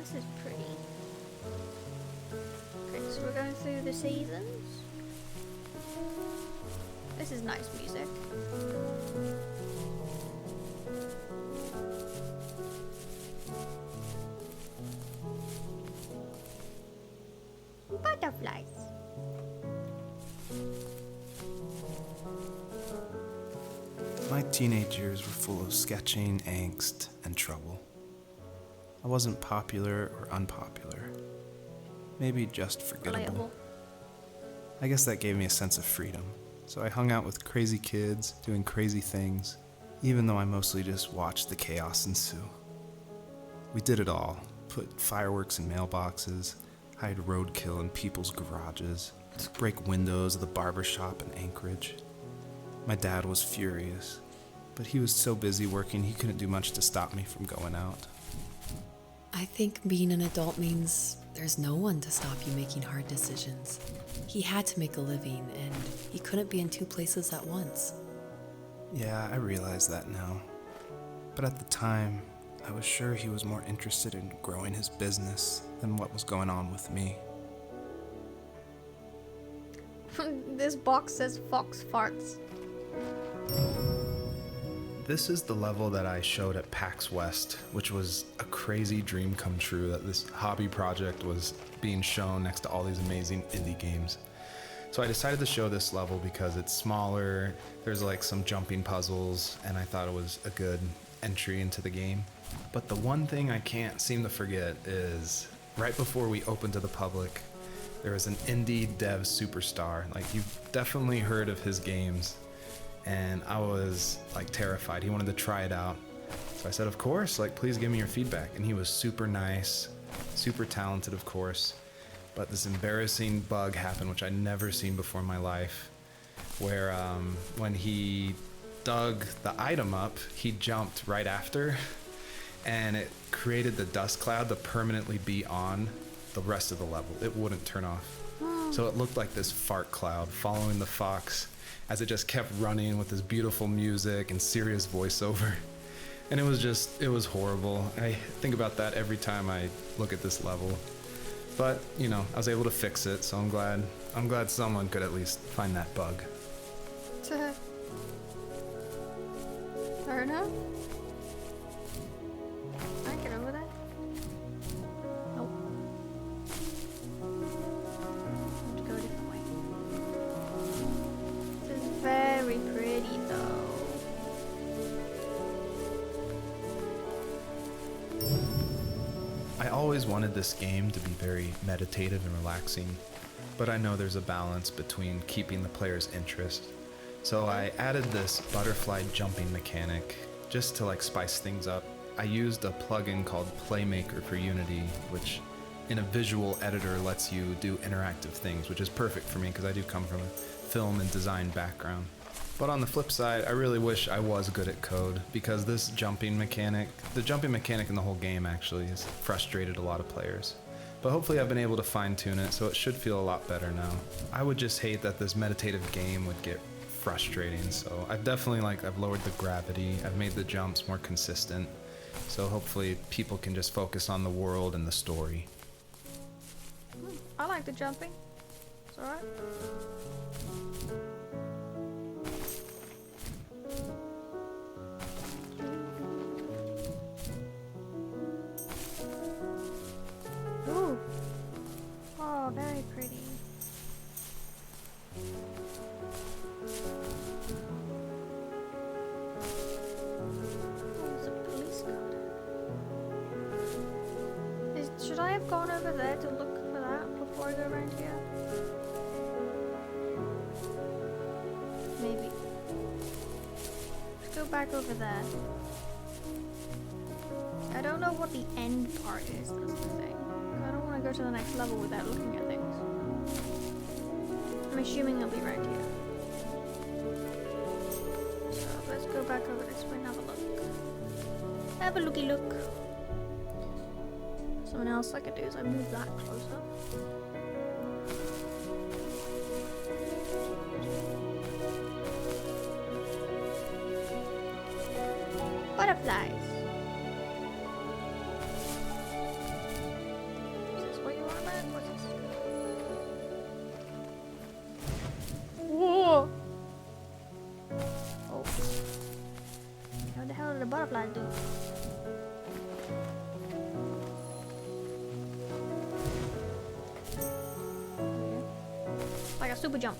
this is pretty. Okay, so we're going through the seasons. This is nice music. Butterflies. My teenage years were full of sketching, angst, and trouble. I wasn't popular or unpopular. Maybe just forgettable. Relatable. I guess that gave me a sense of freedom. So I hung out with crazy kids, doing crazy things, even though I mostly just watched the chaos ensue. We did it all. Put fireworks in mailboxes, hide roadkill in people's garages, break windows of the barber shop in Anchorage. My dad was furious, but he was so busy working he couldn't do much to stop me from going out. I think being an adult means there's no one to stop you making hard decisions. He had to make a living, and he couldn't be in two places at once. Yeah, I realize that now. But at the time, I was sure he was more interested in growing his business than what was going on with me. This box says Fox Farts. This is the level that I showed at PAX West, which was a crazy dream come true that this hobby project was being shown next to all these amazing indie games. So I decided to show this level because it's smaller, there's like some jumping puzzles, and I thought it was a good entry into the game. But the one thing I can't seem to forget is right before we opened to the public, there was an indie dev superstar. Like, you've definitely heard of his games. And I was like terrified. He wanted to try it out. So I said, of course, like, please give me your feedback. And he was super nice, super talented, of course. But this embarrassing bug happened, which I'd never seen before in my life, where when he dug the item up, he jumped right after, and it created the dust cloud to permanently be on the rest of the level. It wouldn't turn off. So it looked like this fart cloud following the fox as it just kept running with this beautiful music and serious voiceover. And it was horrible. I think about that every time I look at this level. But, you know, I was able to fix it, so I'm glad someone could at least find that bug. Fair enough. I get over that. Nope. I have to go a different way. This is very pretty though. I always wanted this game to be very meditative and relaxing, but I know there's a balance between keeping the player's interest. So I added this butterfly jumping mechanic just to like spice things up. I used a plugin called Playmaker for Unity, which in a visual editor lets you do interactive things, which is perfect for me because I do come from a film and design background. But on the flip side, I really wish I was good at code, because this jumping mechanic, the jumping mechanic in the whole game actually has frustrated a lot of players. But hopefully I've been able to fine tune it, so it should feel a lot better now. I would just hate that this meditative game would get frustrating, so I've definitely I've lowered the gravity, I've made the jumps more consistent, so hopefully people can just focus on the world and the story. I like the jumping. It's alright. Ooh. Oh, very pretty. There's a police car. Should I have gone over there to look for that before I go around here? Maybe. Let's go back over there. I don't know what the end part is, that's the thing. I don't want to go to the next level without looking at things. I'm assuming it'll be right here. So let's go back over this way and have a look. Have a looky look. Something else I could do is I move that closer. Butterflies. the butterflies do? Okay. Like a super jump.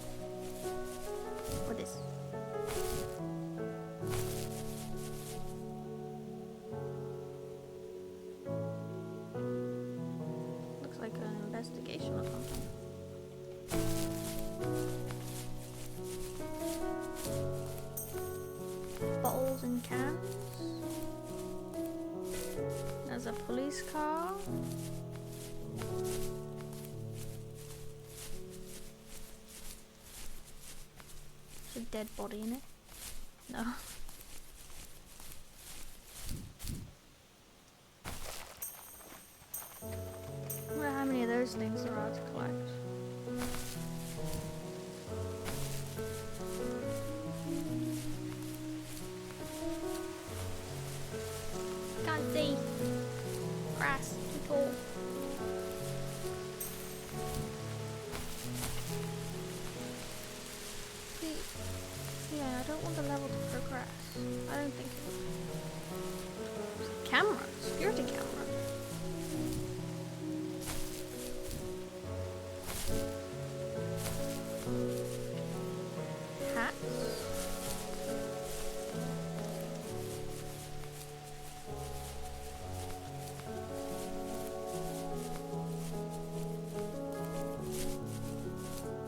With this. Looks like an investigation or something. Bottles and cans. There's a police car. There's a dead body in it. No. I wonder how many of those things there are to collect. Can't see. Grass, too tall. See, yeah, I don't want the level to progress. I don't think it will. There's a camera, security camera. Hats.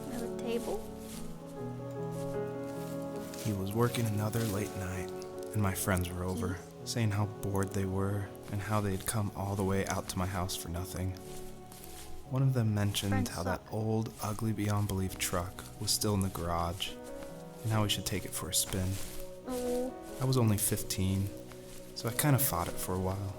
Another table. He was working another late night, and my friends were over, saying how bored they were and how they'd come all the way out to my house for nothing. One of them mentioned Friends how suck. that old, ugly beyond belief truck was still in the garage, and how we should take it for a spin. Oh, I was only 15, so I kind of fought it for a while.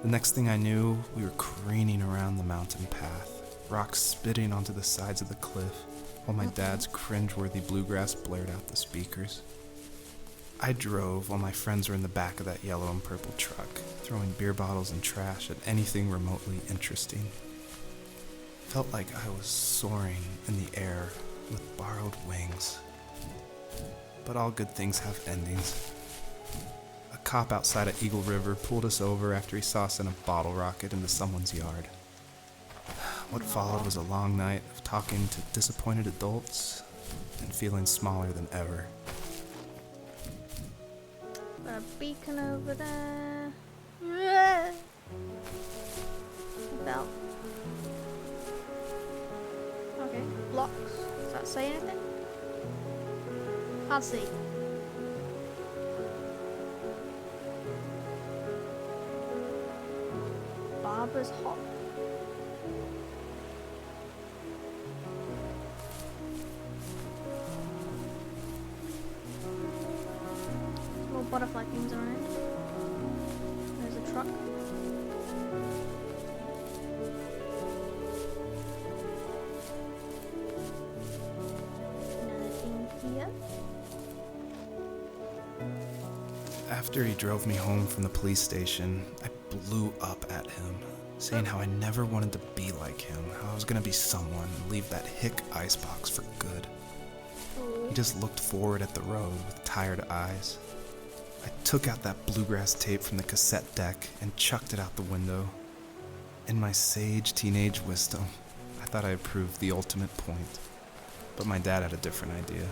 The next thing I knew, we were careening around the mountain path, rocks spitting onto the sides of the cliff, while my dad's cringeworthy bluegrass blared out the speakers. I drove while my friends were in the back of that yellow and purple truck, throwing beer bottles and trash at anything remotely interesting. Felt like I was soaring in the air with borrowed wings. But all good things have endings. A cop outside of Eagle River pulled us over after he saw us in a bottle rocket into someone's yard. What followed was a long night of talking to disappointed adults and feeling smaller than ever. got a beacon over there. Yeah. Bell. Okay, blocks. Does that say anything? Can't see. Barber's hop. Little butterfly things around. There's a truck. Another thing here. After he drove me home from the police station, I blew up at him, saying how I never wanted to be like him, how I was gonna be someone and leave that hick icebox for good. He just looked forward at the road with tired eyes. I took out that bluegrass tape from the cassette deck and chucked it out the window. In my sage teenage wisdom, I thought I had proved the ultimate point. But my dad had a different idea.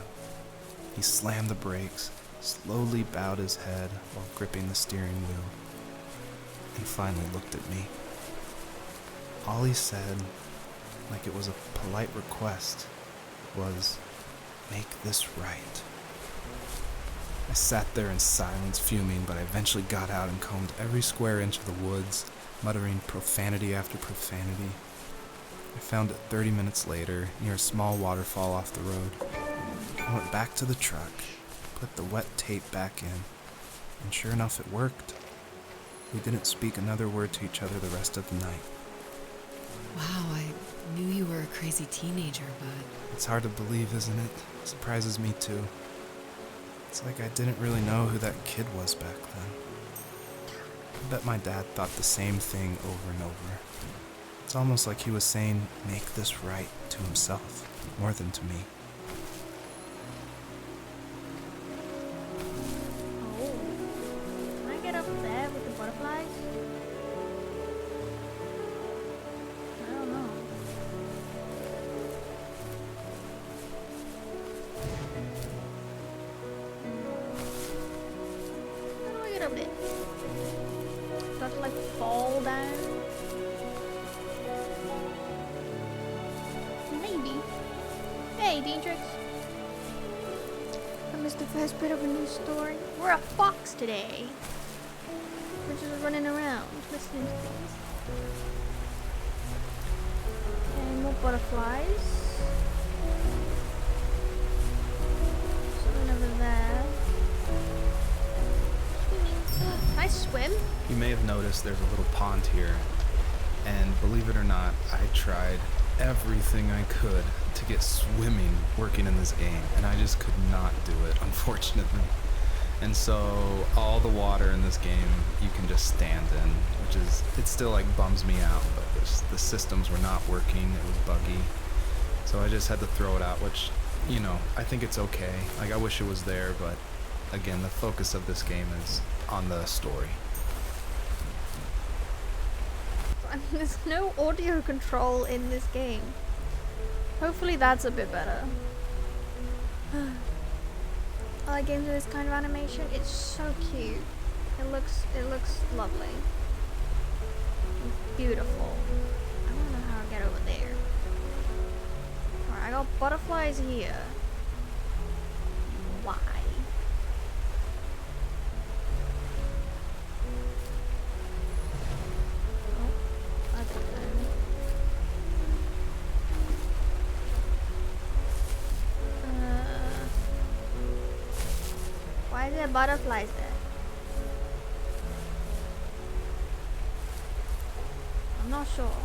He slammed the brakes, slowly bowed his head while gripping the steering wheel, and finally looked at me. All he said, like it was a polite request, was, "Make this right." I sat there in silence, fuming, but I eventually got out and combed every square inch of the woods, muttering profanity after profanity. I found it 30 minutes later, near a small waterfall off the road. I went back to the truck, put the wet tape back in, and sure enough it worked. We didn't speak another word to each other the rest of the night. Wow, I knew you were a crazy teenager, but It's hard to believe, isn't it? Surprises me too. It's like I didn't really know who that kid was back then. I bet my dad thought the same thing over and over. It's almost like he was saying, "Make this right," to himself, more than to me. Oh. get up there with the butterflies? I don't know. How do I get up there? Do I have to like fall down? Maybe. Hey, Dietrich. I missed the first bit of a new story. We're a fox today. We're just running around, listening to things. And more butterflies. Something over there. Swimming. Can I swim? You may have noticed there's a little pond here, and believe it or not, I tried everything I could to get swimming working in this game, and I just could not do it, unfortunately. And so all the water in this game you can just stand in, which is, it still like bums me out, but the systems were not working, it was buggy. So I just had to throw it out, which, you know, I think it's okay. Like, I wish it was there, but again, the focus of this game is on the story. There's no audio control in this game. Hopefully that's a bit better. I like games with this kind of animation. It's so cute. It looks lovely. It's beautiful. I don't know how to get over there. Alright, I got butterflies here. Why? Why is there butterflies there? I'm not sure.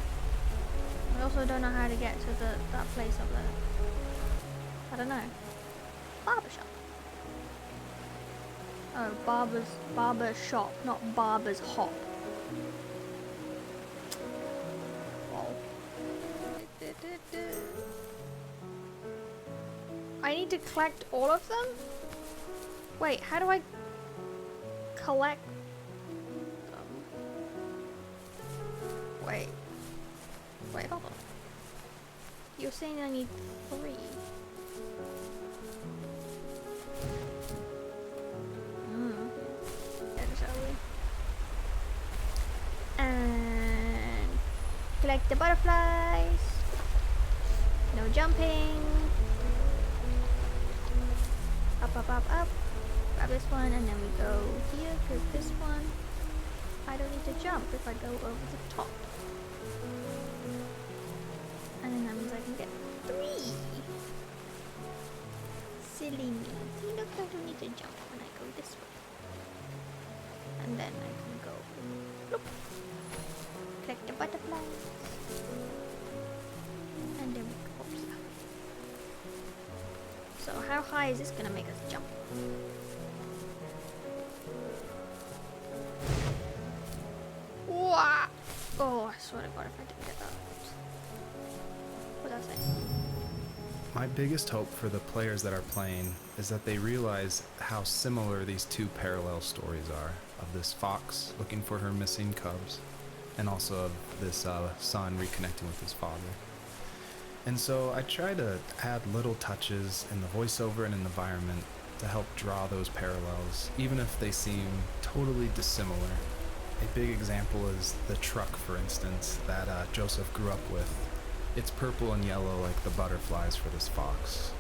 I also don't know how to get to that place up there. I don't know. Barber shop. Oh, barber shop, not barber's hop. Lol. I need to collect all of them? Wait, how do I collect them? Wait, hold on. You're saying I need 3. Shall we? And collect the butterflies. No jumping. Up, up, up, up. Grab this one and then we go here, because this one I don't need to jump if I go over the top. And then that means I can get 3. Silly me. See, look, I don't need to jump when I go this way. And then I can go look. Collect the butterflies. And then we go up here. So how high is this gonna make us jump? Wow! Oh, I swear to God, if I didn't get that. What did I say? My biggest hope for the players that are playing is that they realize how similar these two parallel stories are, of this fox looking for her missing cubs, and also of this son reconnecting with his father. And so I try to add little touches in the voiceover and in the environment to help draw those parallels, even if they seem totally dissimilar. A big example is the truck, for instance, that Joseph grew up with. It's purple and yellow like the butterflies for this fox.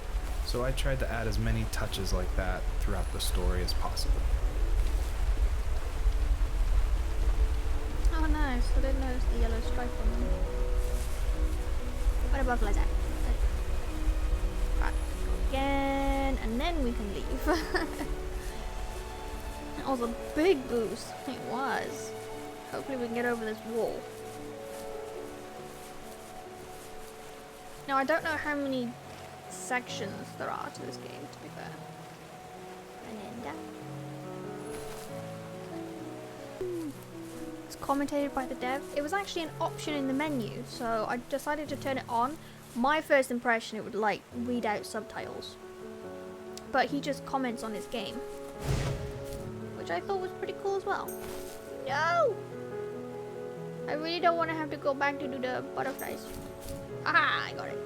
So I tried to add as many touches like that throughout the story as possible. Oh nice, I didn't notice the yellow stripe on them. Where the butterflies at? Right, go again, and then we can leave. That was a big boost. It was. Hopefully we can get over this wall. Now I don't know how many sections there are to this game, to be fair. And then that. It's commentated by the dev. It was actually an option in the menu, so I decided to turn it on. My first impression, it would like read out subtitles. But he just comments on his game. which I thought was pretty cool as well. No! I really don't want to have to go back to do the butterflies. Aha, I got it.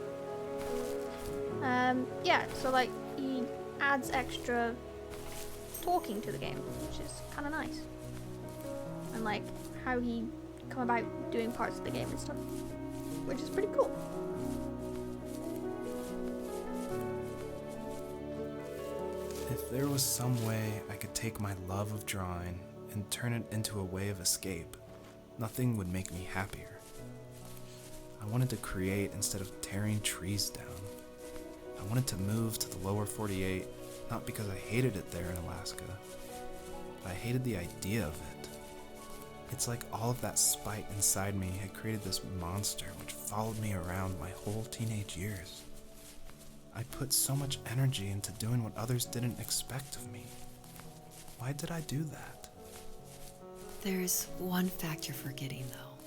Yeah, so like he adds extra talking to the game, which is kind of nice. And like how he come about doing parts of the game and stuff, which is pretty cool. If there was some way I could take my love of drawing and turn it into a way of escape, nothing would make me happier. I wanted to create instead of tearing trees down. I wanted to move to the lower 48, not because I hated it there in Alaska, but I hated the idea of it. It's like all of that spite inside me had created this monster which followed me around my whole teenage years. I put so much energy into doing what others didn't expect of me. Why did I do that? There's one fact you're forgetting, though.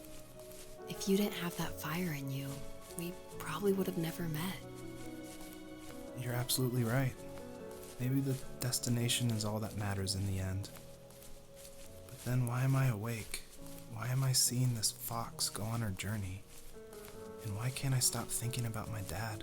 If you didn't have that fire in you, we probably would have never met. You're absolutely right. Maybe the destination is all that matters in the end. But then why am I awake? Why am I seeing this fox go on her journey? And why can't I stop thinking about my dad?